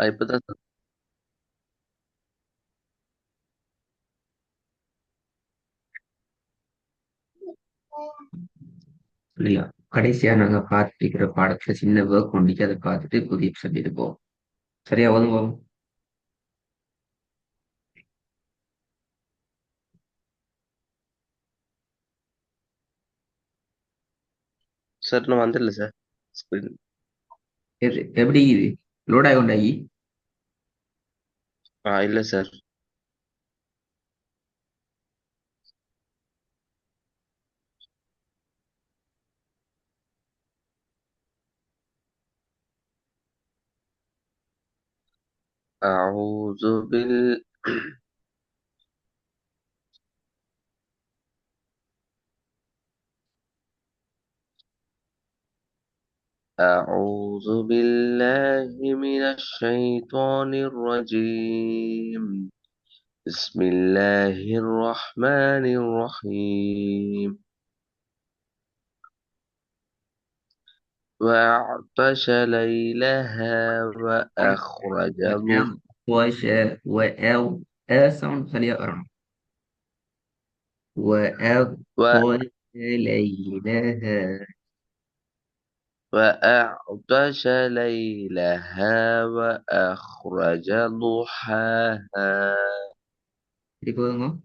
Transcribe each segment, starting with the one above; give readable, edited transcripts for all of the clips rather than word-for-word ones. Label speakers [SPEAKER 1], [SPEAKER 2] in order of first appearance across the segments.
[SPEAKER 1] இப்பதான்
[SPEAKER 2] இல்லையா? கடைசியா நாங்க பார்த்துருக்கிற பாடத்துல சின்ன ஒர்க் ஒண்டிக்கு அதை பார்த்துட்டு புதிய சப்ஜெக்ட் போவோம். சரியா ஒதுங்குவோம்.
[SPEAKER 1] சார் இன்னும் வந்துடல சார். ஸ்கிரீன்.
[SPEAKER 2] எப்படி இது லோட் ஆகி கொண்டாகி?
[SPEAKER 1] இல்ல சார். أعوذ بال أعوذ بالله من الشيطان الرجيم. بسم الله الرحمن الرحيم. وأغطش ليلها وأخرج
[SPEAKER 2] وأل ساوند خليها أربعة. وأغطش ليلها.
[SPEAKER 1] وأغطش ليلها وأخرج ضحاها.
[SPEAKER 2] Jadi kalau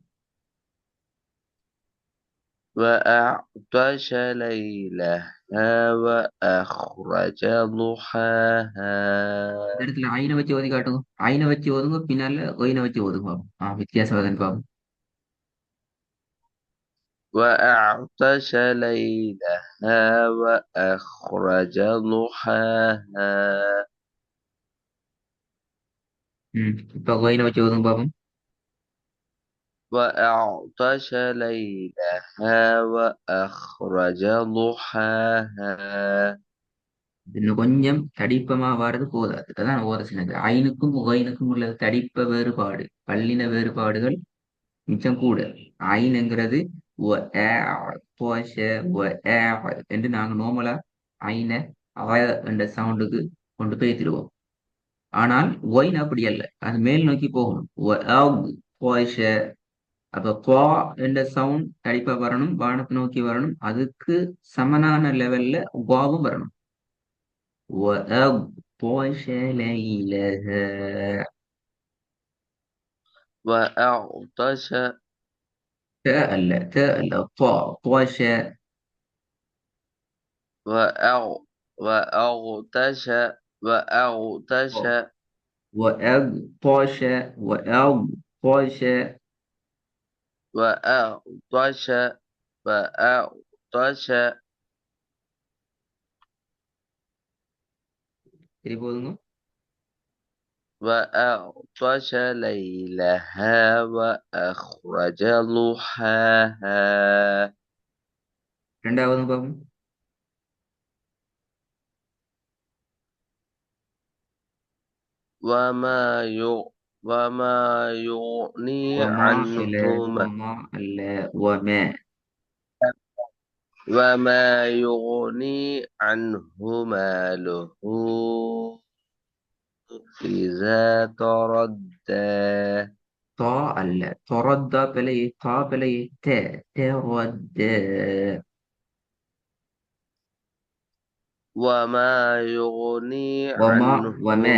[SPEAKER 1] وأغطش ليلها وأخرج ضحاها.
[SPEAKER 2] இந்த இடத்துல ஐனை வச்சு ஓதி காட்டுங்க. ஐனை வச்சு ஓதுங்க, பின்னால ஒயினை வச்சு ஓதுங்க பாப்போம். வித்தியாசம் வருதுன்னு பாப்போம்.
[SPEAKER 1] وأغطش ليلها وأخرج ضحاها.
[SPEAKER 2] இப்ப ஒயினை வச்சு ஓதுங்க பாப்போம்.
[SPEAKER 1] وأغطش ليلها وأخرج ضحاها.
[SPEAKER 2] இன்னும் கொஞ்சம் தடிப்பமா வாரது போதாது. அதான் ஓத சின்னது. ஐனுக்கும் ஒயினுக்கும் உள்ள தடிப்ப வேறுபாடு, பல்லின வேறுபாடுகள் மிச்சம் கூட. ஐனுங்கிறது ஒ, ஆ, போஷ, ஒ, ஆ என்று நாங்க நார்மலா ஐனை என்ற சவுண்டுக்கு கொண்டு போய் ஏத்திடுவோம். ஆனால் ஒயின் அப்படி அல்ல, அது மேல் நோக்கி போகணும். போஷ. அப்ப பா என்ற சவுண்ட் தடிப்பா வரணும், வானத்தை நோக்கி வரணும். அதுக்கு சமனான லெவல்ல வாவும் வரணும். وأغطش ليلها.
[SPEAKER 1] وأغطش
[SPEAKER 2] تاء طش.
[SPEAKER 1] وأغ وأغطش وأغطش
[SPEAKER 2] وأغطش وأغطش.
[SPEAKER 1] وأغطش وأغطش
[SPEAKER 2] சரி போதுங்க.
[SPEAKER 1] وأغطش ليلها وأخرج ضحاها.
[SPEAKER 2] ரெண்டாவது பாப்போம்.
[SPEAKER 1] وما يغ وما يغني
[SPEAKER 2] وما
[SPEAKER 1] عنه
[SPEAKER 2] إلى وما إلا وما.
[SPEAKER 1] وما يغني عنه ماله إذا تردى.
[SPEAKER 2] طاء إلا تردى بلي طاء بلي تاء تردى.
[SPEAKER 1] وما يغني
[SPEAKER 2] وما
[SPEAKER 1] عنه
[SPEAKER 2] وما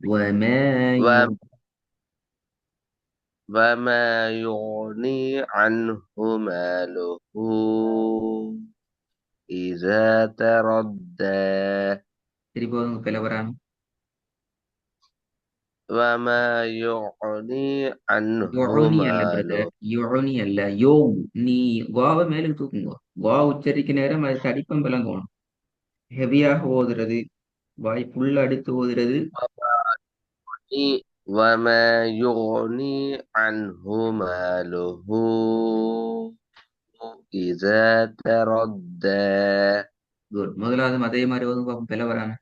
[SPEAKER 2] وما
[SPEAKER 1] و- وما يغني عنه ماله إذا تردى.
[SPEAKER 2] சரி போதுங்க. பிளவரான
[SPEAKER 1] وما يغني عنه
[SPEAKER 2] யுனி அல்ல
[SPEAKER 1] ماله.
[SPEAKER 2] பிரதர், யுனி அல்ல, யோ. நீ வாவை மேலுக்கு தூக்குங்க. வா உச்சரிக்க நேரம் அது தடிப்பம் விளங்கணும். ஹெவியாக ஓதுறது, வாய் புல்ல அடித்து ஓதுறது.
[SPEAKER 1] وما يغني عنه ماله إذا تردى.
[SPEAKER 2] குட். முதலாவது அதே மாதிரி ஓதுங்க பாப்போம். பிளவரான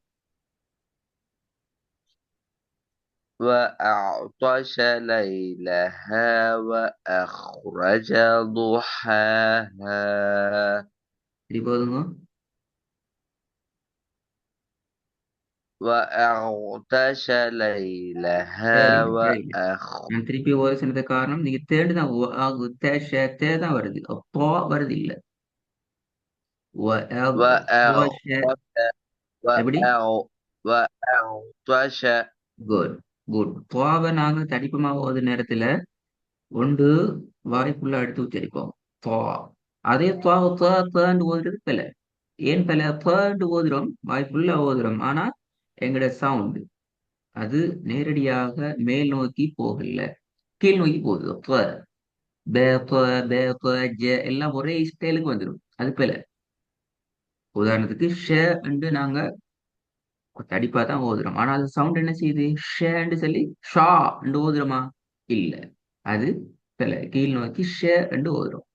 [SPEAKER 1] وأغطش ليلها وأخرج ضحاها.
[SPEAKER 2] சரி போதுங்க.
[SPEAKER 1] وأغطش ليلها
[SPEAKER 2] தேவையில்லை தேவையில்லை.
[SPEAKER 1] وأخ
[SPEAKER 2] நான் திருப்பி ஒரு சின்னது காரணம் நீங்க தேடு தான் தே தான் வருது அப்போ வருது இல்ல
[SPEAKER 1] وأغطش
[SPEAKER 2] எப்படி
[SPEAKER 1] وأغطش
[SPEAKER 2] குட் குட் துவாவை நாங்க தடிப்பமா ஓது நேரத்துல ஒன்று வாய்ப்புள்ள எடுத்து உச்சரிப்போம் துவா. அதே துவாவை தேண்டு ஓதுறது பிள்ளை. ஏன் பிள்ளை தேண்டு ஓதுறோம் வாய்ப்புள்ள ஓதுறோம் ஆனா எங்கட சவுண்ட் அது நேரடியாக மேல் நோக்கி போகல, கீழ் நோக்கி போகுது. பே ப பே ப ஜ எல்லாம் ஒரே ஸ்டைலுக்கு வந்துடும். அது பிள்ளை. உதாரணத்துக்கு என்று நாங்க தடிப்பா தான் ஓதுறோம் ஆனா அது சவுண்ட் என்ன செய்யுது ஷேன்னு சொல்லி ஷா என்று ஓதுறோமா? இல்ல, அது பிள்ளை. கீழ் நோக்கி என்று ஓதுறோம்.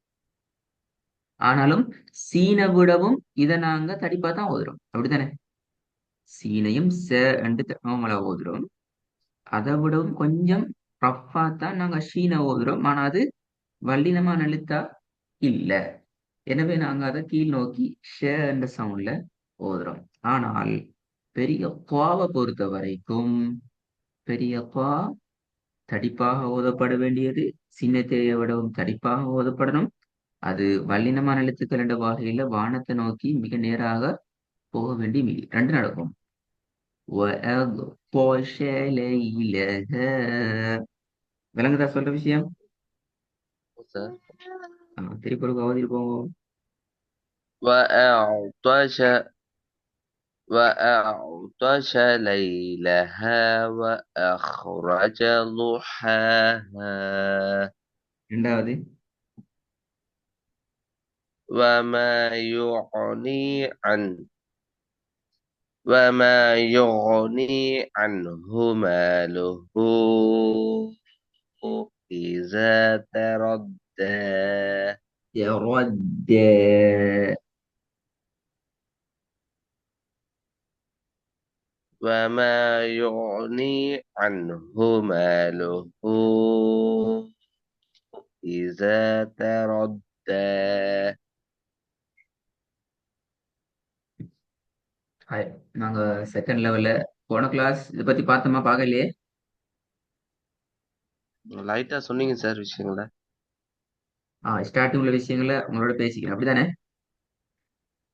[SPEAKER 2] ஆனாலும் சீன விடவும் இதை நாங்க தடிப்பா தான் ஓதுறோம் அப்படித்தானே? சீனையும் என்று நார்மலா ஓதுறோம். அதை விடவும் கொஞ்சம் ரஃப்பா தான் நாங்க ஷீனை ஓதுறோம் ஆனா அது வல்லினமா எழுத்தா இல்ல. எனவே நாங்க அதை கீழ் நோக்கி என்ற சவுண்ட்ல ஓதுறோம். ஆனால் பெரிய பாவை பொறுத்த வரைக்கும் பெரிய பா தடிப்பாக ஓதப்பட வேண்டியது சின்னத்தையை விடவும் தடிப்பாக ஓதப்படணும். அது வல்லினமான எழுத்துக்கள் என்ற வகையில வானத்தை நோக்கி மிக நேராக போக வேண்டி மீறி ரெண்டு நடக்கும். وَأَغْطَشَ لَيْلَهَا. விளங்குதா சொல்ற விஷயம்? திருப்பி ஒரு கவனிச்சு போவோம்.
[SPEAKER 1] وأغطش وأغطش ليلها وأخرج ضحاها
[SPEAKER 2] ரெண்டாவது
[SPEAKER 1] وما يغني عن وما يغني عنه ماله إذا تردى
[SPEAKER 2] يرد.
[SPEAKER 1] وما يغني عنه ماله إذا تردى
[SPEAKER 2] ஹாய். நாங்க செகண்ட் லெவல்ல போன கிளாஸ் இதை பத்தி பார்த்தோமா பார்க்கலையே?
[SPEAKER 1] லைட்டா சொன்னீங்க சார் விஷயங்கள.
[SPEAKER 2] ஸ்டார்டிங் உள்ள விஷயங்களை உங்களோட பேசிக்கிறேன் அப்படிதானே?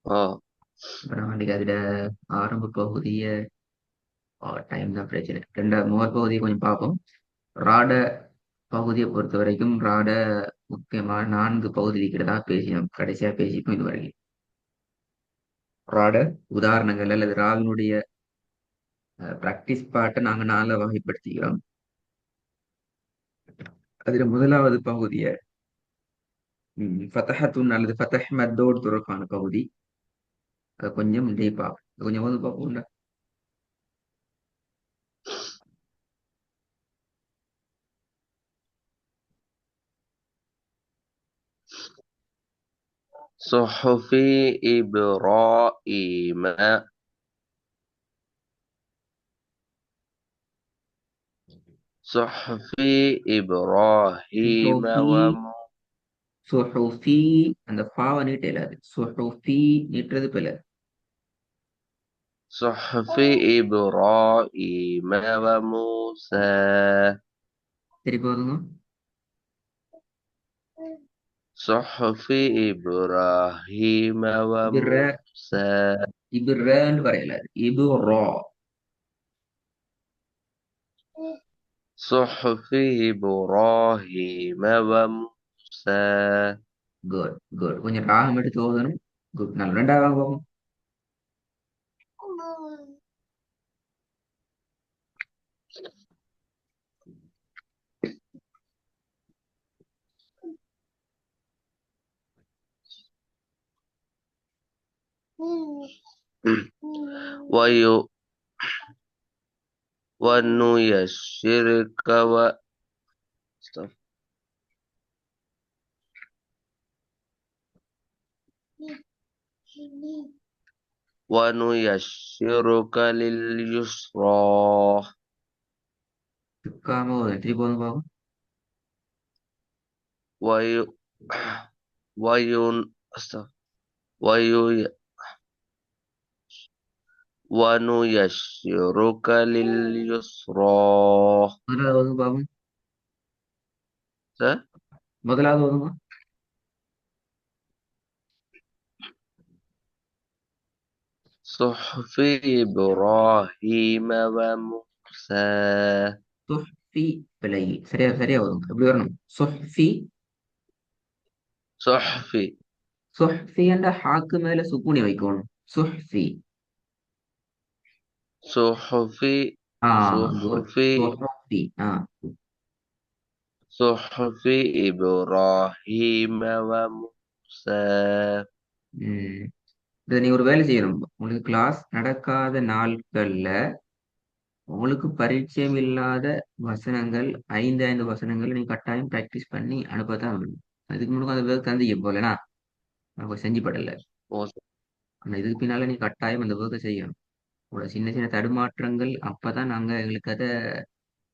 [SPEAKER 1] ஓ
[SPEAKER 2] அப்புறம் அன்றைக்கு அதில் ஆரம்ப பகுதியை டைம் தான் பிரச்சனை. முதல் பகுதியை கொஞ்சம் பார்ப்போம். ராட பகுதியை பொறுத்த வரைக்கும் ராட முக்கியமான 4 பகுதி இருக்கிறதா பேசினோம். கடைசியா பேசிட்டோம் இது வரைக்கும். ராட உதாரணங்கள் அல்லது ராவினுடைய பிராக்டிஸ் பாட்டை நாங்க 4 வகைப்படுத்திக்கிறோம். அதுல முதலாவது பகுதியை ஃபதஹத்துன் அல்லது ஃபதஹ் மத்தோடு தொடர்பான பகுதி. அதை கொஞ்சம் டீப்பா கொஞ்சம் வந்து பார்ப்போம்ல.
[SPEAKER 1] صحف إبراهيم صحف إبراهيم
[SPEAKER 2] சுஹுஃபி சுஹுஃபி அந்த ஃபாவை நீட்ட இல்லாது. சுஹுஃபி நீட்டுறது பில.
[SPEAKER 1] صحف إبراهيم وموسى
[SPEAKER 2] திருப்பி வருங்க.
[SPEAKER 1] صحف إبراهيم
[SPEAKER 2] இபிர
[SPEAKER 1] وموسى
[SPEAKER 2] இபிரன்னு வரையலாது. இபுரா.
[SPEAKER 1] صحف إبراهيم وموسى
[SPEAKER 2] குட் குட். கொஞ்சம் ராகம் எடுத்து ஓதணும். குட். நல்ல ரெண்டாவது பார்ப்போம்.
[SPEAKER 1] وي ونيسرك ونيسرك لليسرى
[SPEAKER 2] சுக்காம ஓதணும். திருப்பி வந்து பார்ப்போம்.
[SPEAKER 1] وي وين وي وَنُيَسِّرُكَ لِلْيُسْرَى.
[SPEAKER 2] முதலாவது ஓதுங்க பாப்போம்.
[SPEAKER 1] சார்,
[SPEAKER 2] முதலாவது ஓதுங்க.
[SPEAKER 1] صُحُفِ إِبْرَاهِيمَ وَمُوسَى.
[SPEAKER 2] சுஹ்ஃபி பிழை. சரியா சரியா ஓதுங்க. எப்படி வரணும்? சுஹ்ஃபி.
[SPEAKER 1] صُحْفِ
[SPEAKER 2] சுஹ்ஃபி என்ற ஹாக்கு மேல சுக்குனி வைக்கணும். சுஹ்ஃபி.
[SPEAKER 1] صُحُفِ
[SPEAKER 2] ஆ குட்.
[SPEAKER 1] صُحُفِ
[SPEAKER 2] சுஹ்ஃபி.
[SPEAKER 1] صُحُفِ إِبْرَاهِيمَ وَمُوسَى.
[SPEAKER 2] ம். இதை நீங்க ஒரு வேலை செய்யணும். உங்களுக்கு கிளாஸ் நடக்காத நாட்கள்ல உங்களுக்கு பரிச்சயம் இல்லாத வசனங்கள் 5 வசனங்கள் நீங்க கட்டாயம் பிராக்டிஸ் பண்ணி அனுப்பத்தான் வேணும். அதுக்கு முன்னாடி அந்த வேர்க் தந்தீங்க போலனா நம்ம செஞ்சு படல.
[SPEAKER 1] ஓ,
[SPEAKER 2] ஆனா இதுக்கு பின்னால நீ கட்டாயம் அந்த வேர்க்கை செய்யணும். உங்களோட சின்ன சின்ன தடுமாற்றங்கள் அப்பதான் நாங்க எங்களுக்கு அதை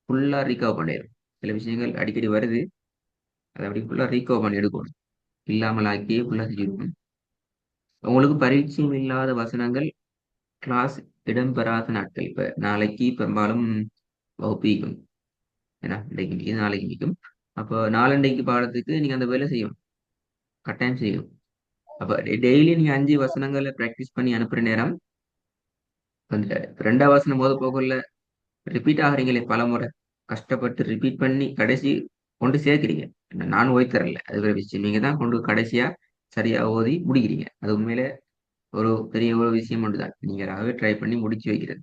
[SPEAKER 2] ஃபுல்லா ரீகவர் பண்ணிடுறோம். சில விஷயங்கள் அடிக்கடி வருது, அதை அப்படி ஃபுல்லா ரீகவர் பண்ணி எடுக்கணும். இல்லாமல் ஆக்கியே ஃபுல்லா செஞ்சிருக்கணும். உங்களுக்கு பரிச்சயம் இல்லாத வசனங்கள் கிளாஸ் இடம்பெறாத நாட்கள் இப்ப நாளைக்கு பெரும்பாலும் வகுப்பு இருக்கும். ஏன்னா இன்றைக்கு நிற்கும் நாளைக்கு நிற்கும். அப்போ நாளண்டைக்கு பாடத்துக்கு நீங்க அந்த வேலை செய்யணும். கட்டாயம் செய்யணும். அப்ப டெய்லி நீங்க 5 வசனங்களை பிராக்டிஸ் பண்ணி அனுப்புற நேரம் அந்த 2 வசனம் போத போகல ரிப்பீட் ஆகுறீங்களே பல முறை கஷ்டப்பட்டு ரிப்பீட் பண்ணி கடைசி கொண்டு சேர்க்கிறீங்க. நான் ஓய் தரல, அது வேற விஷயம். நீங்க தான் கொண்டு கடைசியா சரியா ஓதி முடிக்கிறீங்க. அது உண்மையில ஒரு பெரிய ஒரு விஷயம் ஒன்றுதான். நீங்களாகவே ட்ரை பண்ணி முடிச்சு வைக்கிறது.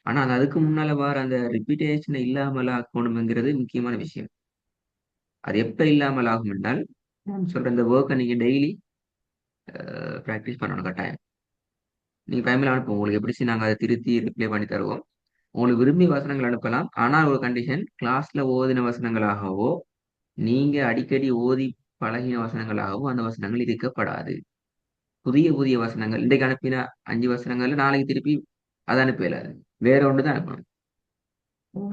[SPEAKER 2] ஆனா அது அதுக்கு முன்னால வர அந்த ரிப்பீட்டேஷனை இல்லாமல் ஆக்கணுங்கிறது முக்கியமான விஷயம். அது எப்ப இல்லாமல் ஆகும் என்றால் நான் சொல்ற இந்த ஒர்க்கை நீங்க டெய்லி ப்ராக்டிஸ் பண்ணணும் கட்டாயம். நீங்க ஃபேமிலி அனுப்புவோம். உங்களுக்கு எப்படி நாங்கள் அதை திருத்தி ரிப்ளை பண்ணி தருவோம். உங்களுக்கு விரும்பிய வசனங்கள் அனுப்பலாம். ஆனால் ஒரு கண்டிஷன், கிளாஸ்ல ஓதின வசனங்களாகவோ நீங்க அடிக்கடி ஓதி பழகின வசனங்களாகவோ அந்த வசனங்கள் இருக்கப்படாது. புதிய புதிய வசனங்கள் இன்றைக்கு அனுப்பின 5 வசனங்கள் நாளைக்கு திருப்பி அதை அனுப்ப இயலாது. வேற ஒன்று தான் அனுப்பணும்.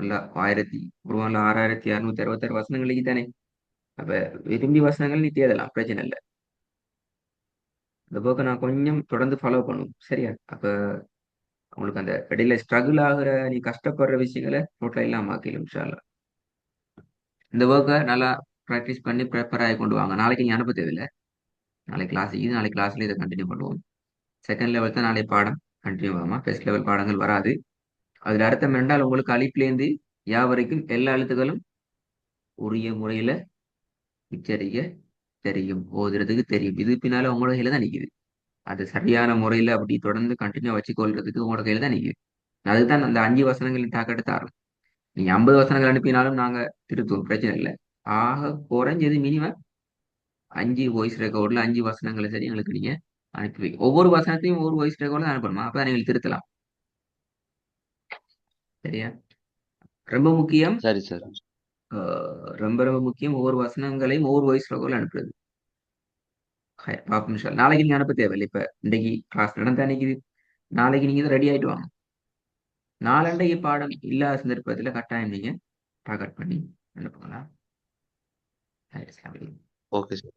[SPEAKER 2] இல்ல 6666 வசனங்களுக்கு தானே. அப்ப விரும்பி வசனங்கள் நீ தேடலாம், பிரச்சனை இல்லை. இந்த போக்க நான் கொஞ்சம் தொடர்ந்து ஃபாலோ பண்ணுவோம். சரியா? அப்ப உங்களுக்கு அந்த இடையில ஸ்ட்ரகிள் ஆகுற நீ கஷ்டப்படுற விஷயங்களை டோட்டலா இல்லாம ஆக்கிடும் இன்ஷா அல்லாஹ். இந்த ஒர்க்கை நல்லா ப்ராக்டிஸ் பண்ணி ப்ரிப்பேர் ஆகி கொண்டு வாங்க. நாளைக்கு நீ அனுப்ப தேவையில்லை. நாளைக்கு கிளாஸ் இது, நாளைக்கு கிளாஸ்ல இதை கண்டினியூ பண்ணுவோம். செகண்ட் லெவல் தான் நாளை பாடம் கண்டினியூ ஆகுமா. ஃபர்ஸ்ட் லெவல் பாடங்கள் வராது. அதுல அர்த்தம் என்றால் உங்களுக்கு அலிப்லேருந்து யா வரைக்கும் எல்லா எழுத்துக்களும் உரிய முறையில உச்சரிக்க தெரியும், ஓதுறதுக்கு தெரியும். இது பின்னால உங்களோட கையில தான் நிக்குது. அது சரியான முறையில அப்படி தொடர்ந்து கண்டினியூ வச்சுக்கொள்றதுக்கு உங்களோட கையில தான் நிக்குது. அதுதான் அந்த 5 வசனங்களின் தாக்கத்தை தாரும். நீங்க 50 வசனங்கள் அனுப்பினாலும் நாங்க திருத்துவோம், பிரச்சனை இல்லை. ஆக குறைஞ்சது மினிமம் 5 வாய்ஸ் ரெக்கார்ட்ல 5 வசனங்களை சரி எங்களுக்கு நீங்க அனுப்பி வைங்க. ஒவ்வொரு வசனத்தையும் ஒவ்வொரு வாய்ஸ் ரெக்கார்ட்ல அனுப்பணுமா, அப்பதான் நீங்கள் திருத்தலாம். சரியா? ரொம்ப முக்கியம்.
[SPEAKER 1] சரி சார்.
[SPEAKER 2] ரொம்ப ரொம்ப முக்கியம் ஒவ்வொரு வசனங்களையும் ஒவ்வொரு வாய்ஸ் ரெக்கார்ட்ல அனுப்புறது. பாப்போம் இன்ஷா அல்லாஹ். நாளைக்கு நீங்க அனுப்ப தேவையில்லை. இப்ப இன்னைக்கு கிளாஸ் நடந்தா நிக்குது. நாளைக்கு நீங்க ரெடி ஆயிட்டு வாங்க. நாளண்டைக்கு பாடம் இல்லாத சந்தர்ப்பத்துல கட்டாயம் நீங்க டார்கெட் பண்ணி அனுப்புங்களா. சரி, அஸ்ஸலாமு அலைக்கும்.
[SPEAKER 1] Okay sir.